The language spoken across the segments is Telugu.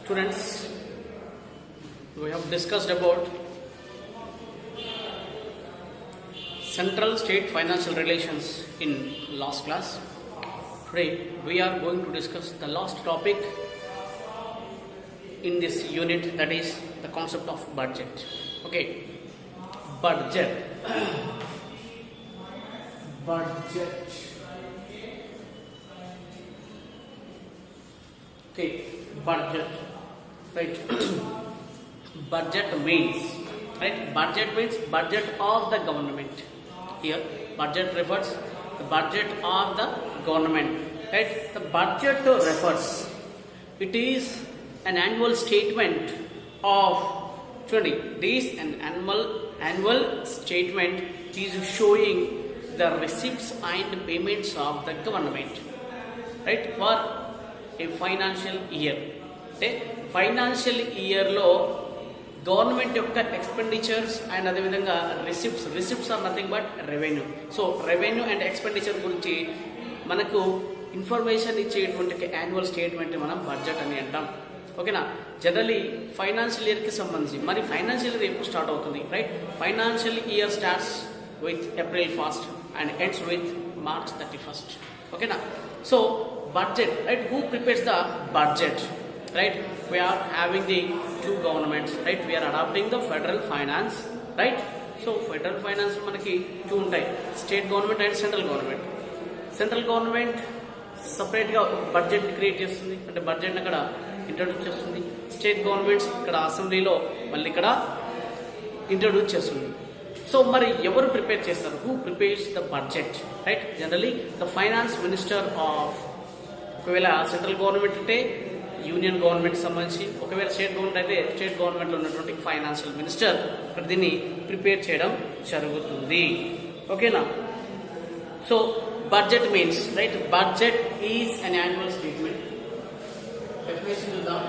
Students, we have discussed about central state financial relations in last class. Today we are going to discuss the last topic in this unit, that is the concept of budget. Okay, budget. Budget. Okay, budget. Right. Budget means, right? Budget means budget of the government. Here, budget refers the budget of the government. Right? The budget refers. It is an annual statement of 20. This an annual statement is showing the receipts and payments of the government. Right? For a financial year. అంటే ఫైనాన్షియల్ ఇయర్లో గవర్నమెంట్ యొక్క ఎక్స్పెండిచర్స్ అండ్ అదేవిధంగా receipts are nothing but revenue. So revenue and expenditure గురించి మనకు ఇన్ఫర్మేషన్ ఇచ్చేటువంటి యాన్యువల్ స్టేట్మెంట్ మనం బడ్జెట్ అని అంటాం. ఓకేనా? జనరలీ ఫైనాన్షియల్ ఇయర్కి సంబంధించి మరి ఫైనాన్షియల్ ఇయర్ ఎప్పుడు స్టార్ట్ అవుతుంది? Right, financial year starts with April 1st and ends with March 31st. ఓకేనా? So budget, right? Who prepares the budget? Right? We are having the two governments, right? We are adopting the federal finance, right? So federal finance మనకి two ఉంటాయి, state government and central government. Central government సపరేట్గా బడ్జెట్ క్రియేట్ చేస్తుంది, అంటే బడ్జెట్ని అక్కడ ఇంట్రడ్యూస్ చేస్తుంది. స్టేట్ గవర్నమెంట్స్ ఇక్కడ అసెంబ్లీలో మళ్ళీ ఇక్కడ ఇంట్రడ్యూస్ చేస్తుంది. సో మరి ఎవరు ప్రిపేర్ చేస్తారు? Who prepares the budget? Right, generally the finance minister of, ఒకవేళ సెంట్రల్ గవర్నమెంట్ అంటే యూనియన్ గవర్నమెంట్ సంబంధించి, ఒకవేళ స్టేట్ గవర్నమెంట్ అయితే స్టేట్ గవర్నమెంట్లో ఉన్నటువంటి ఫైనాన్షియల్ మినిస్టర్ ఇక్కడ దీన్ని ప్రిపేర్ చేయడం జరుగుతుంది. ఓకేనా? So budget means, right, budget is an annual statement. Definition చూద్దాం.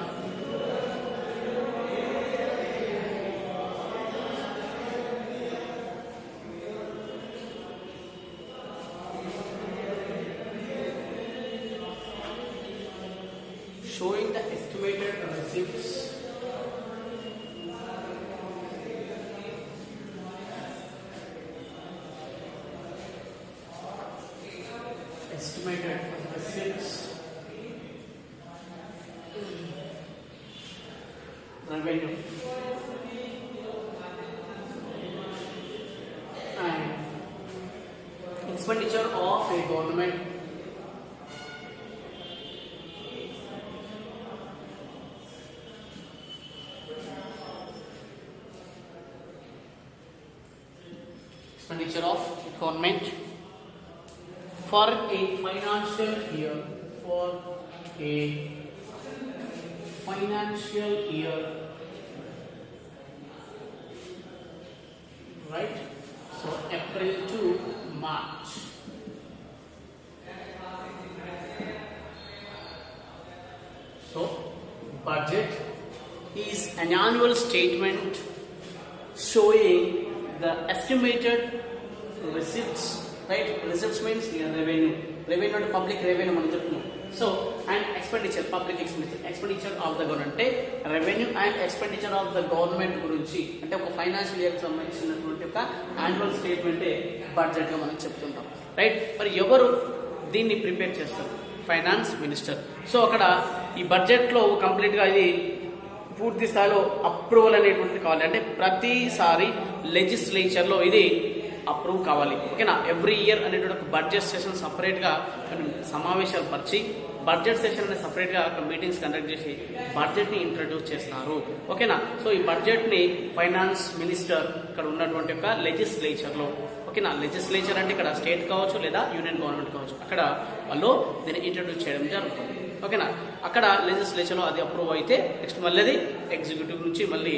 Showing the estimated receipts revenue and expenditure of a government for a financial year, right? So April to March. So budget is an annual statement showing the estimated receipts, right? Receipts means here revenue అంటే పబ్లిక్ రెవెన్యూ మనం చెప్తున్నాం. So and expenditure, public expenditure of the government, అంటే revenue and expenditure of the government గురించి, అంటే ఒక ఫైనాన్షియల్ ఇయర్కి సంబంధించినటువంటి ఒక యాన్యువల్ స్టేట్మెంటే బడ్జెట్గా మనం చెప్తుంటాం. రైట్, మరి ఎవరు దీన్ని ప్రిపేర్ చేస్తారు? Finance minister. సో అక్కడ ఈ బడ్జెట్లో కంప్లీట్గా ఇది పూర్తి స్థాయిలో అప్రూవల్ అనేటువంటిది కావాలి, అంటే ప్రతిసారి లెజిస్లేచర్లో ఇది అప్రూవ్ కావాలి. ఓకేనా? ఎవ్రీ ఇయర్ అనేటువంటి ఒక బడ్జెట్ సెషన్ సపరేట్గా సమావేశాలు పరిచి, బడ్జెట్ సెషన్ అనేది సపరేట్గా ఒక మీటింగ్స్ కండక్ట్ చేసి బడ్జెట్ని ఇంట్రడ్యూస్ చేస్తారు. ఓకేనా? సో ఈ బడ్జెట్ని ఫైనాన్స్ మినిస్టర్ ఇక్కడ ఉన్నటువంటి ఒక లెజిస్లేచర్లో, ఓకేనా, లెజిస్లేచర్ అంటే ఇక్కడ స్టేట్ కావచ్చు లేదా యూనియన్ గవర్నమెంట్ కావచ్చు, అక్కడ వాళ్ళు దీన్ని ఇంట్రడ్యూస్ చేయడం జరుగుతుంది. ఓకేనా? అక్కడ లెజిస్లేచర్లో అది అప్రూవ్ అయితే నెక్స్ట్ మళ్ళీ అది ఎగ్జిక్యూటివ్ నుంచి మళ్ళీ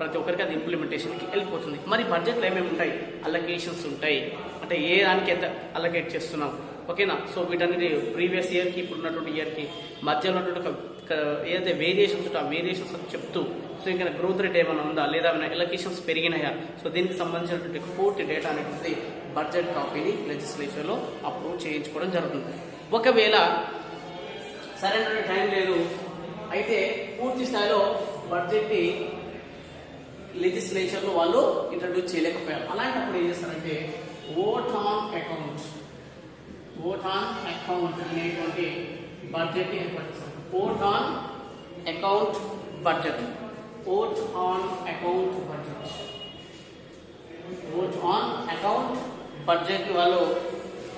ప్రతి ఒక్కరికి అది ఇంప్లిమెంటేషన్కి వెళ్ళిపోతుంది. మరి బడ్జెట్లో ఏమేమి ఉంటాయి? అలొకేషన్స్ ఉంటాయి, అంటే ఏ దానికి ఎంత అలొకేట్ చేస్తున్నాం. ఓకేనా? సో వీటన్నిటి ప్రీవియస్ ఇయర్కి ఇప్పుడు ఉన్నటువంటి ఇయర్కి మధ్యలో ఉన్నటువంటి ఏదైతే వేరియేషన్స్ ఉంటే ఆ వేరియేషన్స్ చెప్తూ, సో ఇంకా గ్రోత్ రేట్ ఏమైనా ఉందా లేదా ఏమైనా ఎలొకేషన్స్ పెరిగినాయా, సో దీనికి సంబంధించినటువంటి పూర్తి డేటా అనేటువంటి బడ్జెట్ కాపీని లెజిస్లేచర్లో అప్రూవ్ చేయించుకోవడం జరుగుతుంది. ఒకవేళ సరైన టైం లేదు, అయితే పూర్తి స్థాయిలో బడ్జెట్ని లెజిస్లేచర్లో వాళ్ళు ఇంట్రడ్యూస్ చేయలేకపోయారు. అలాంటప్పుడు ఏం చేస్తారంటే ఓట్ ఆన్ అకౌంట్ అనేటువంటి బడ్జెట్ని ఏర్పరుస్తారు. ఓట్ ఆన్ అకౌంట్ బడ్జెట్ వాళ్ళు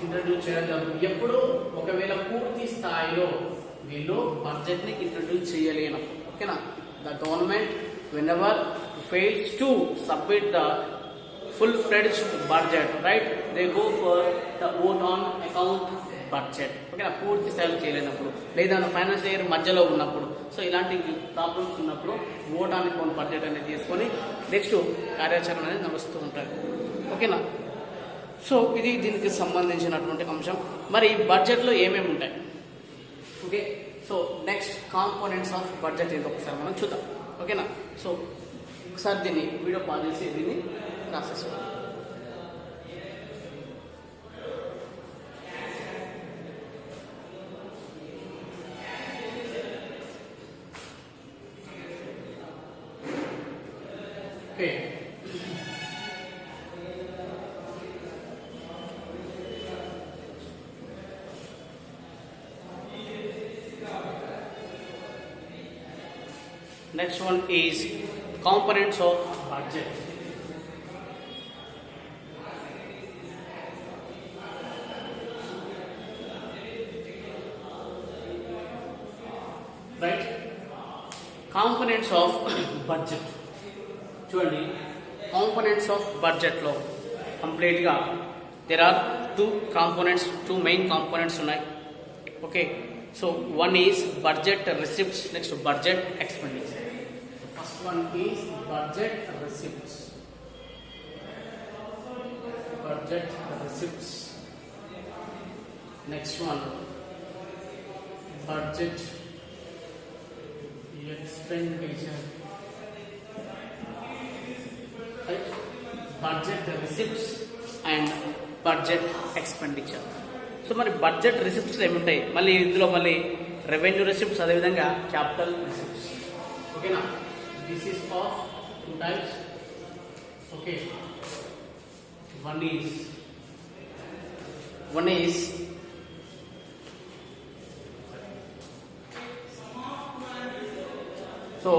ఇంట్రడ్యూస్ చేయడం జరుగుతుంది. ఎప్పుడు ఒకవేళ పూర్తి స్థాయిలో వీళ్ళు బడ్జెట్ని ఇంట్రడ్యూస్ చేయలేనప్పుడు. ఓకేనా, the government whenever fails to submit the full-fledged budget, right, they go for the vote on account budget. ఓకేనా, పూర్తి స్థాయిలో చేయలేనప్పుడు లేదా ఫైనాన్షియల్ ఇయర్ మధ్యలో ఉన్నప్పుడు, సో ఇలాంటి ప్రాబ్లమ్స్ ఉన్నప్పుడు ఓట్ ఆన్ అకౌంట్ బడ్జెట్ అనేది తీసుకొని నెక్స్ట్ కార్యాచరణ అనేది నడుస్తూ ఉంటుంది. ఓకేనా, సో ఇది దీనికి సంబంధించినటువంటి అంశం. మరి బడ్జెట్లో ఏమేమి ఉంటాయి? Okay, so next components of budget ఏంటో ఒకసారి మనం చూద్దాం. ఓకేనా, సో ఒకసారి దీన్ని వీడియో పాజ్ చేసి దీన్ని రాసేసుకోండి. Okay, next one is components of budget. Right, components of budget. చూడండి, కాంపోనెంట్స్ ఆఫ్ బడ్జెట్లో కంప్లీట్గా there are two main components ఉన్నాయి. Okay, so one is budget receipts, next budget expenditure. The first one is budget receipts. Next one, budget expenditure. Right? Budget receipts and budget expenditure. So మరి బడ్జెట్ రిసిప్ట్స్ ఏముంటాయి? మళ్ళీ ఇందులో మళ్ళీ రెవెన్యూ రిసిప్ట్స్, అదేవిధంగా క్యాపిటల్ రిసిప్ట్స్. ఓకేనా, this is of two types. Okay, one is so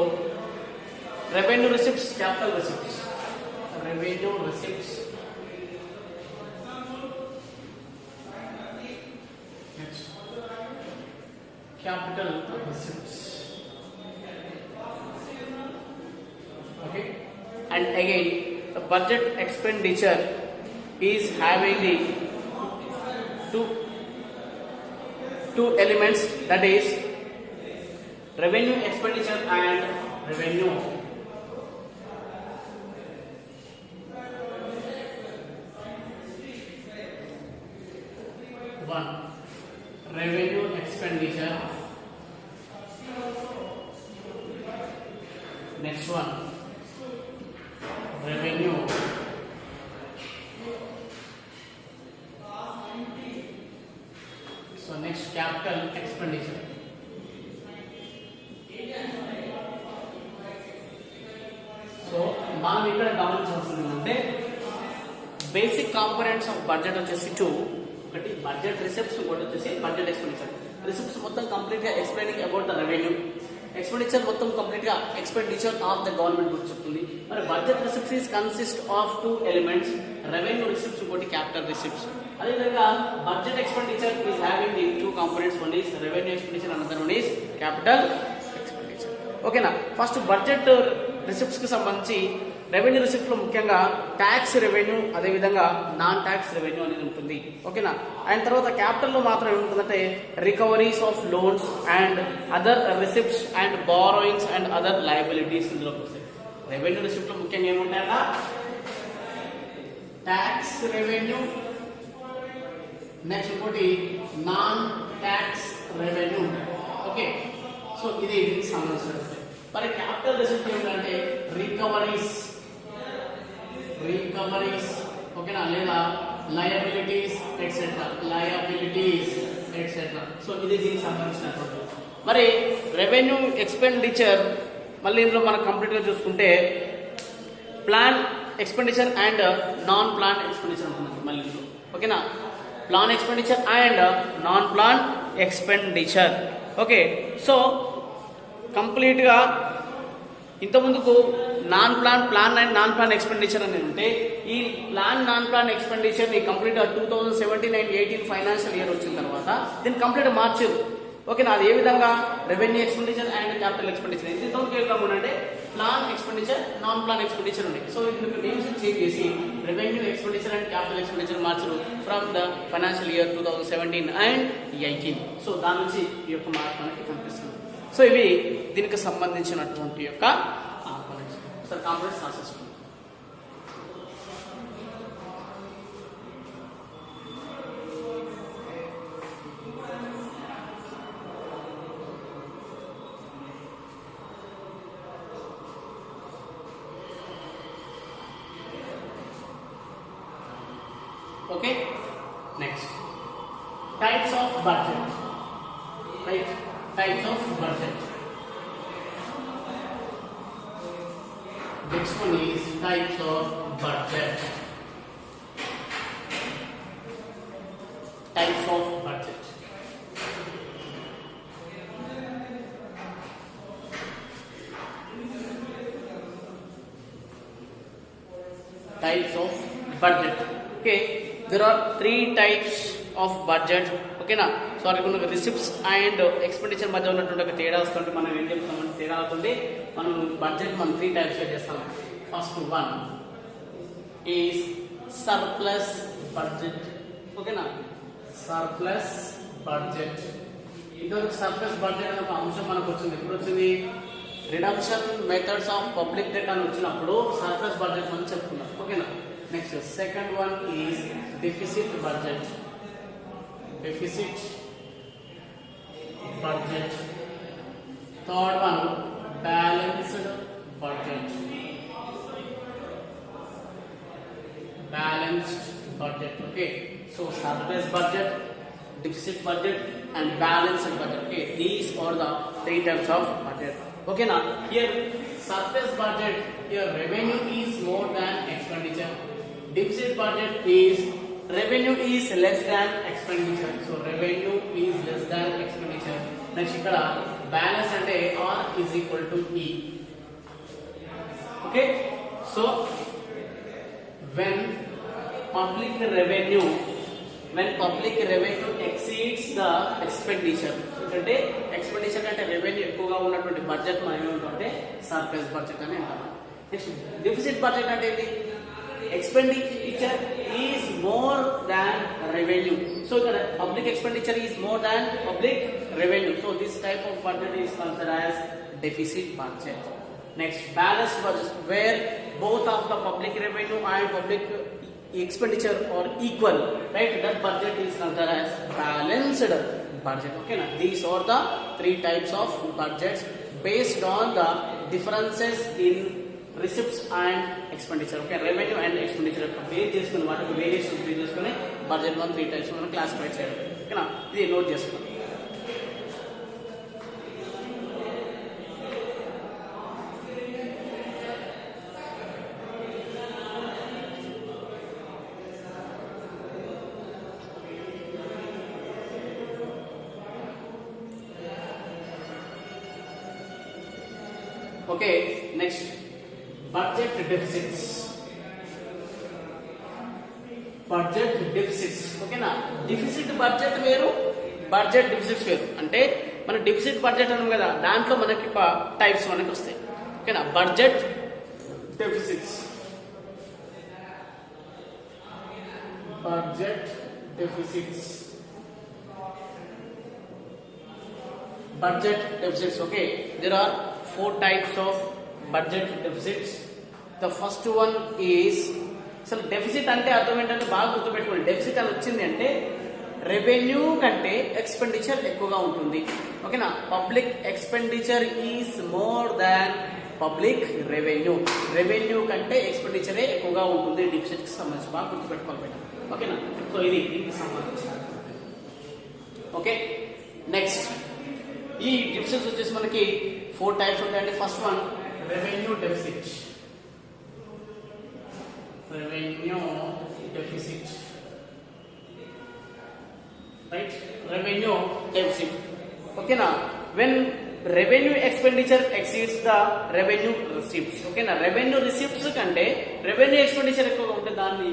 revenue receipts, capital receipts. Revenue receipts, capital receipts. Okay, and again the budget expenditure is having the two elements, that is revenue expenditure and revenue. One, revenue expenditure. Next one, revenue. So next, capital expenditure. So మనం ఇక్కడ గమనించాల్సింది అంటే బేసిక్ కాంపోనెంట్స్ ఆఫ్ బడ్జెట్ వచ్చేసి టూ. ఒకటి బడ్జెట్ రిసిప్ట్స్, ఇంకోటి వచ్చేసి బడ్జెట్ ఎక్స్పెండిచర్. రిసిప్ట్స్ మొత్తం కంప్లీట్ గా explaining about the revenue, expenditure మొత్తం కంప్లీట్ గా ఎక్స్పెండిచర్ ఆఫ్ ద గవర్నమెంట్ గురించి చెప్తుంది. మరి budget receipts is consist of two elements, revenue receipts, ఇంకోటి క్యాపిటల్ రిసిప్ట్స్. అదేవిధంగా budget expenditure is having the two components, one is revenue expenditure, another one is capital expenditure. ఓకేనా, ఫస్ట్ బడ్జెట్ రిసిప్ట్స్ కి సంబంధించి రెవెన్యూ రిసిప్ట్ లో ముఖ్యంగా ట్యాక్స్ రెవెన్యూ, అదేవిధంగా నాన్ ట్యాక్స్ రెవెన్యూ అనేది ఉంటుంది. ఓకేనా, అండ్ తర్వాత క్యాపిటల్ లో మాత్రం ఏముంటుందంటే recoveries of loans and other receipts and borrowings and other liabilities ఇందులోకి వస్తాయి. రెవెన్యూ రిసిప్ట్ లో ముఖ్యంగా ఏముంటాయట? ట్యాక్స్ రెవెన్యూ, నెక్స్ట్ ఇంకోటి non tax revenue. Okay, so ఇది దీనికి సంబంధించినది. మరి క్యాపిటల్ రిసిప్ట్ ఏమిటంటే రికవరీస్, ఓకేనా, లేదా liabilities etcetera, liabilities etcetera. So ఇది దీనికి సంబంధించినటువంటి. మరి రెవెన్యూ ఎక్స్పెండిచర్ మళ్ళీ ఇందులో మనం కంప్లీట్గా చూసుకుంటే plan expenditure and non plan expenditure ఉంటుంది మళ్ళీ ఇందులో. ఓకేనా, plan expenditure and non plan expenditure. Okay, so కంప్లీట్గా ఇంతకుముందుకు plan and non plan expenditure అనేది ఉంటే ఈ నాన్ ప్లాన్ ఎక్స్పెండిచర్ ని కంప్లీట్ 2017 అండ్ 18 ఫైనాన్షియల్ ఇయర్ వచ్చిన తర్వాత దీన్ని కంప్లీట్ మార్చారు. ఓకేనా, అది ఏ విధంగా revenue expenditure and capital expenditure ఇంతవరకు ఏ విధంగా అంటే plan expenditure non plan expenditure ఉన్నాయి. సో ఇందుకు నేమ్స్ చేంజ్ చేసి revenue expenditure and capital expenditure మార్చరు from the financial year 2017 and 18. So దాని నుంచి ఈ యొక్క మార్పు మనకి కనిపిస్తుంది. సో ఇవి దీనికి సంబంధించినటువంటి యొక్క components రాసేసుకుంటాం. Okay, next types of budget, right? Types of budget. Next one is types of budget. Types of budget. Types of budget. Okay, there are 3 types of budget. ఓకేనా, సో అది కొన్ని రిసిప్ట్స్ అండ్ ఎక్స్పెండిచర్ మధ్య ఉన్నటువంటి ఒక తేడా వస్తుంటే మనం ఏం చెప్తామంటే తేడా అవుతుంది. మనం బడ్జెట్ మనం 3 types గా చేస్తాం. First one is surplus budget. ఓకేనా, సర్ప్లస్ బడ్జెట్. ఇంతవరకు సర్ప్లస్ బడ్జెట్ అనే ఒక అంశం మనకు వచ్చింది. ఎప్పుడు వచ్చింది? Reduction methods of public debt అని వచ్చినప్పుడు సర్ప్లస్ బడ్జెట్ మనం చెప్పుకున్నాం. ఓకేనా, next second one is deficit budget. Deficit budget. Third one, balanced budget. Balanced budget. Okay, so surplus budget, deficit budget and balanced budget. Okay, these are the 3 types of budget. Okay, now here surplus budget, here revenue is more than expenditure. Deficit budget is revenue is less than expenditure. So revenue is less than expenditure. Next ikkada balance ante R is equal to E. Okay, so when public revenue exceeds the expenditure, అంటే ఎక్స్పెండిచర్ అంటే రెవెన్యూ ఎక్కువగా ఉన్నటువంటి బడ్జెట్ మనం ఏమంటే సర్ప్లస్ బడ్జెట్ అని అంటాం. నెక్స్ట్ డెఫిసిట్ బడ్జెట్ అంటే ఏంటి? Expenditure is more than revenue. So the public expenditure is more than public revenue. So this type of budget is considered as deficit budget. Next, balanced budget, where both of the public revenue and public expenditure are equal, right? That budget is considered as balanced budget. Okay, now these are the 3 types of budgets based on the differences in receipts and expenditure. Okay, revenue and expenditure base చేసుకుని వాటికి వేరియేషన్ బేస్ చేసుకుని బడ్జెట్ మనం 3 types మనం క్లాసిఫై చేయడం. ఓకేనా, ఇది నోట్ చేసుకోండి. Okay, next budget deficits. Budget deficits. ఓకేనా, డెఫిసిట్ బడ్జెట్ వేరు, బడ్జెట్ డెఫిసిట్స్ వేరు. అంటే మన డెఫిసిట్ బడ్జెట్ అన్నాం కదా, దాంట్లో మనకి టైప్స్ మనకి వస్తాయి. ఓకేనా, budget deficits, budget deficits, budget deficits. Okay, there are 4 types of budget deficits. The first one is, అసలు డెఫిసిట్ అంటే అర్థం ఏంటంటే బాగా గుర్తుపెట్టుకోండి. డెఫిసిట్ అని వచ్చింది అంటే రెవెన్యూ కంటే ఎక్స్పెండిచర్ ఎక్కువగా ఉంటుంది. ఓకేనా, public expenditure is more than public revenue. Revenue కంటే ఎక్స్పెండిచరే ఎక్కువగా ఉంటుంది డెఫిసిట్ కి సంబంధించి. బాగా గుర్తుపెట్టుకోవాలి. ఓకేనా, సో ఇది దీనికి సంబంధించి ఓకే, నెక్స్ట్ ఈ డెఫిసిట్స్ వచ్చేసి మనకి 4 టైప్స్ ఉంటాయండి. First one revenue deficit. Revenue deficit, right, revenue deficit. ఓకేనా, when revenue expenditure exceeds the revenue receipts. ఓకేనా, రెవెన్యూ రిసిప్ట్స్ కంటే రెవెన్యూ ఎక్స్పెండిచర్ ఎక్కువగా ఉంటే దాన్ని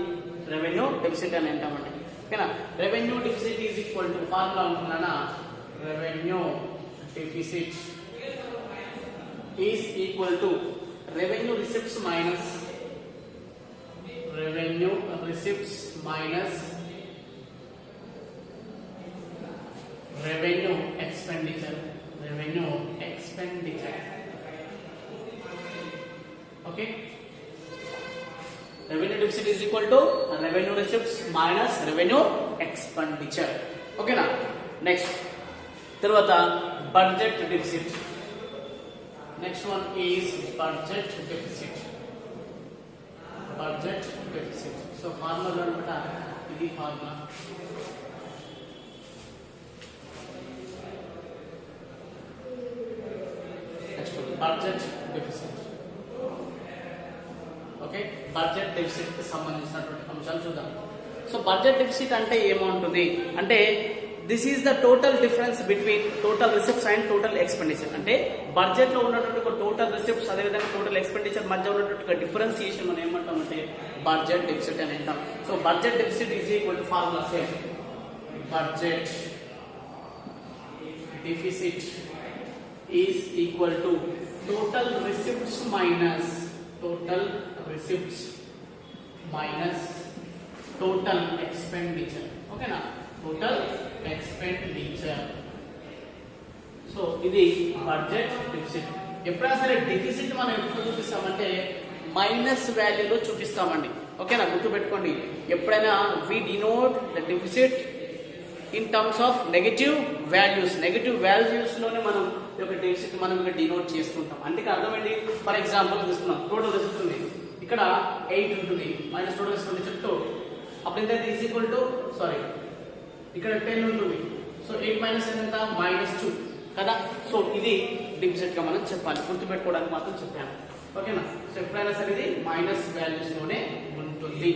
రెవెన్యూ డెఫిసిట్ అని అంటామండి. ఓకేనా, revenue deficit is equal to formula ఉంటుందన్నా, revenue deficit is equal to revenue receipts minus revenue receipts minus revenue expenditure. Revenue expenditure. Okay, revenue deficit is equal to revenue receipts minus revenue expenditure. ఓకేనా, నెక్స్ట్ తర్వాత budget deficit. Next one is budget deficit. Budget deficit. So formula అనమాట, ఇది formula. Next budget deficit. Okay, budget deficit కి సంబంధించినటువంటి అంశాలు చూద్దాం. సో బడ్జెట్ డెఫిసిట్ అంటే ఏమవుతుంది అంటే, this is the total difference between total receipts and total expenditure. అంటే బడ్జెట్ లో ఉన్నటువంటి టోటల్ రిసిప్ట్స్ అదేవిధంగా టోటల్ ఎక్స్పెండిచర్ మధ్య ఉన్నటువంటి డిఫరెన్సియేషన్ మనం ఏమంటామంటే బడ్జెట్ డెఫిసిట్ అని అంటాం. So budget deficit is equal to formula same, budget deficit is equal to total receipts minus total receipts minus total expenditure. ఓకేనా, టోటల్ ఎక్స్పెండిచర్. సో ఇది బడ్జెట్ డెఫిసిట్. ఎప్పుడైనా సరే డెఫిసిట్ మనం ఎప్పుడు చూపిస్తామంటే మైనస్ వాల్యూలో చూపిస్తామండి. ఓకేనా, గుర్తుపెట్టుకోండి, ఎప్పుడైనా we denote the deficit in terms of negative values. Negative values లోనే మనం ఈ యొక్క డెఫిసిట్ మనం ఇక్కడ డినోట్ చేస్తుంటాం. అంటే అర్థం ఏంటి, ఫర్ ఎగ్జాంపుల్ తీసుకున్నాం, టోటల్ రిసిప్ట్ ఉంది, ఇక్కడ 8 ఉంటుంది మైనస్ టోటల్ ఎక్స్పెండిచర్ 2. అప్పుడు ఎంత ఈజ్ ఈక్వల్ టు సారీ ఇక్కడ 10 ఉంటుంది. సో 8 మైనస్ ఎంత -2 కదా. సో ఇది డెఫిసిట్ గా మనం చెప్పాలి, గుర్తుపెట్టుకోవడానికి మాత్రం చెప్పాను. ఓకేనా, సో ఎప్పుడైనా సరే ఇది మైనస్ వాల్యూస్ లోనే ఉంటుంది.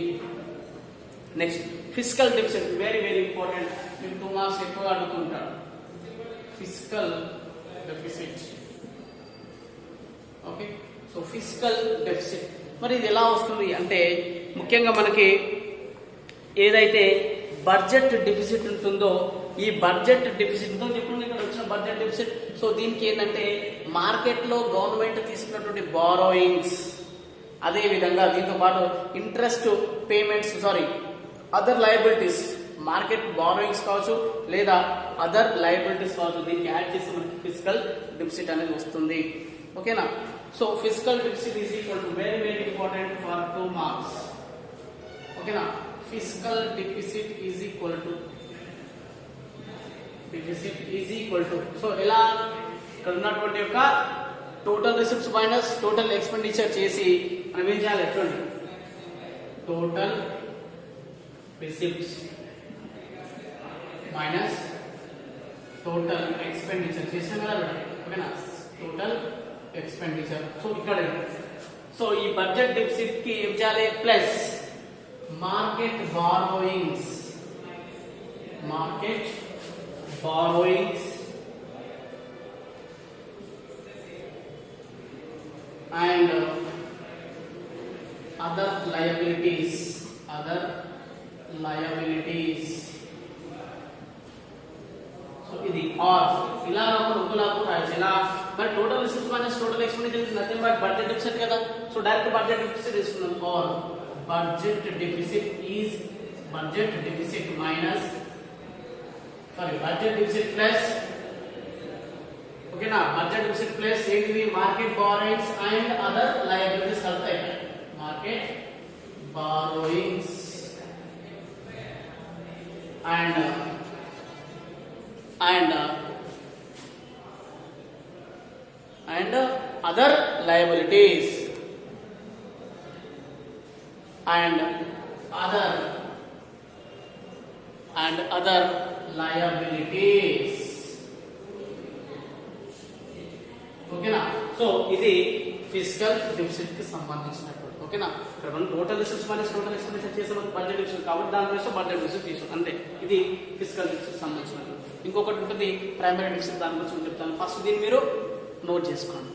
Next physical deficit, very very important. మీకు 2 మార్క్స్ ఎక్కువ అడుగుతుంటారు. Physical deficit. Okay, so physical deficit మరి ఇది ఎలా వస్తుంది అంటే, ముఖ్యంగా మనకి ఏదైతే బడ్జెట్ డెఫిసిట్ ఉంటుందో ఈ బడ్జెట్ డెఫిసిట్ ఉందో ఇప్పుడు ఇక్కడ వచ్చిన బడ్జెట్ డెఫిసిట్. సో దీనికి ఏంటంటే మార్కెట్ లో గవర్నమెంట్ తీసుకున్నటువంటి బారోయింగ్స్, అదే విధంగా దీంతో పాటు interest payments other liabilities, market borrowings కావచ్చు లేదా అదర్ లయబిలిటీస్ కావచ్చు, దీనికి యాడ్ చేసి మనకి ఫిజికల్ డెఫిసిట్ అనేది వస్తుంది. ఓకేనా, so physical deficit is equal to very very important for 2 marks. ఓకేనా, physical deficit is equal to so ఎలా ఇక్కడ ఉన్నటువంటి యొక్క total receipts minus total expenditure చేసి మనం ఏం చేయాలి చూడండి, total receipts minus total expenditure చేసాం కదా మేడం. ఓకేనా, టోటల్ ఎక్స్పెండిచర్. సో ఇక్కడ సో ఈ బడ్జెట్ డెఫిసిట్ కి ఏం చేయాలి plus market borrowings and other liabilities. So ఇది ఆర్ ఇలా ఒకలాగా రాయొచ్చు. ఇలా మరి total receipts minus total expenditure is nothing but budget deficit కదా. సో డైరెక్ట్ బడ్జెట్ డెఫిసిట్ తీసుకున్నాం. Or budget deficit minus budget deficit plus ఓకేనా, బడ్జెట్ డెఫిసిట్ ప్లస్ ఏంటిది market borrowings and other liabilities కలుతాయి. Market borrowings and other liabilities and other liabilities. ఓకేనా? సో ఇది ఫిజికల్ డెఫిసిట్ కి సంబంధించినటువంటి. ఓకేనా? ఇక్కడ మనం total resource minus total expenditure చేసే బడ్జెట్ డెఫిసిట్ కాబట్టి దాని కోసం బడ్జెట్ డెఫిసిట్ తీసుకోండి అంతే. ఇది ఫిజికల్ డెఫిసిట్ సంబంధించినటువంటి. ఇంకొకటి ఉంటుంది ప్రైమరీ డెఫిసిట్, దాని గురించి చెప్తాను. ఫస్ట్ దీన్ని మీరు నోట్ చేసుకోండి.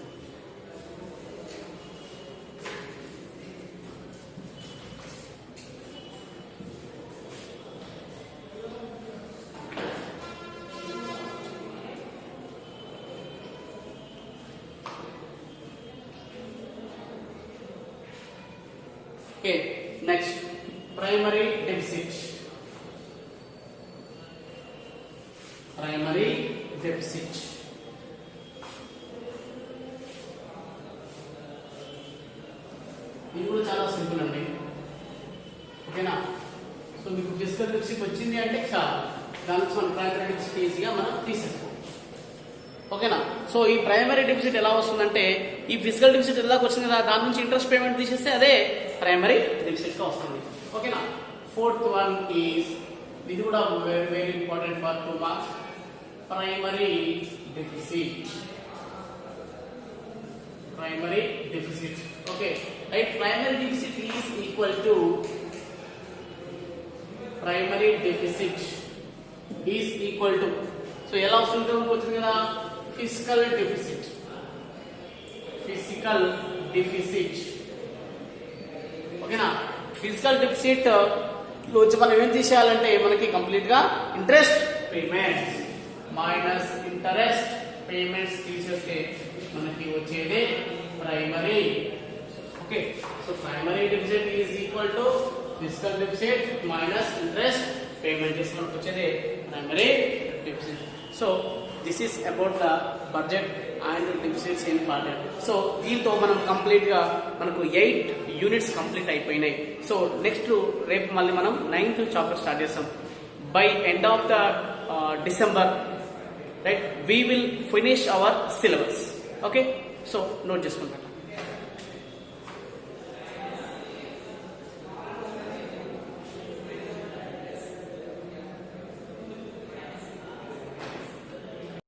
Okay, next primary deficit. Primary deficit. ఇది కూడా చాలా సింపుల్ అండి. ఓకేనా? సో మీకు ఫిజికల్ డెఫిసిట్ వచ్చింది అంటే చాలు, దానికి మనం ప్రైమరీ డెఫిసిట్ ఈజీగా మనం తీసేసుకోవాలి. ఓకేనా? సో ఈ ప్రైమరీ డెఫిసిట్ ఎలా వస్తుందంటే ఈ ఫిజికల్ డెఫిసిట్ ఎలా వచ్చింది కదా, దాని నుంచి ఇంట్రెస్ట్ పేమెంట్ తీసేస్తే అదే ప్రైమరీ డెఫిసిట్ గా వస్తుంది. ఓకేనా? ఫోర్త్ వన్ ఈజ్, ఇది కూడా very very important for 2 marks, primary deficit. Primary deficit. Okay right. Primary deficit is equal to primary deficit is equal to, so ఎలా వస్తుందో వచ్చింది కదా, ఫిజికల్ డెఫిసిట్. Physical deficit. ఓకేనా? ఫిజికల్ డెఫిసిట్ లో వచ్చి మనం ఏం తీసేయాలంటే మనకి కంప్లీట్ గా interest payments minus interest payments తీసేస్తే మనకి వచ్చేది primary. Okay, so primary deficit is equal to physical deficit minus interest payment చేసుకుంటూ వచ్చేది primary deficit. So this is about the budget and deficits in budget. So దీంతో మనం కంప్లీట్ గా మనకు 8 యూనిట్స్ కంప్లీట్ అయిపోయినాయి. సో నెక్స్ట్ రేపు మళ్ళీ మనం 9th చాప్టర్ స్టార్ట్ చేస్తాం. By end of the December right we will finish hour syllabus. Okay, so note చేసుకుంటాం.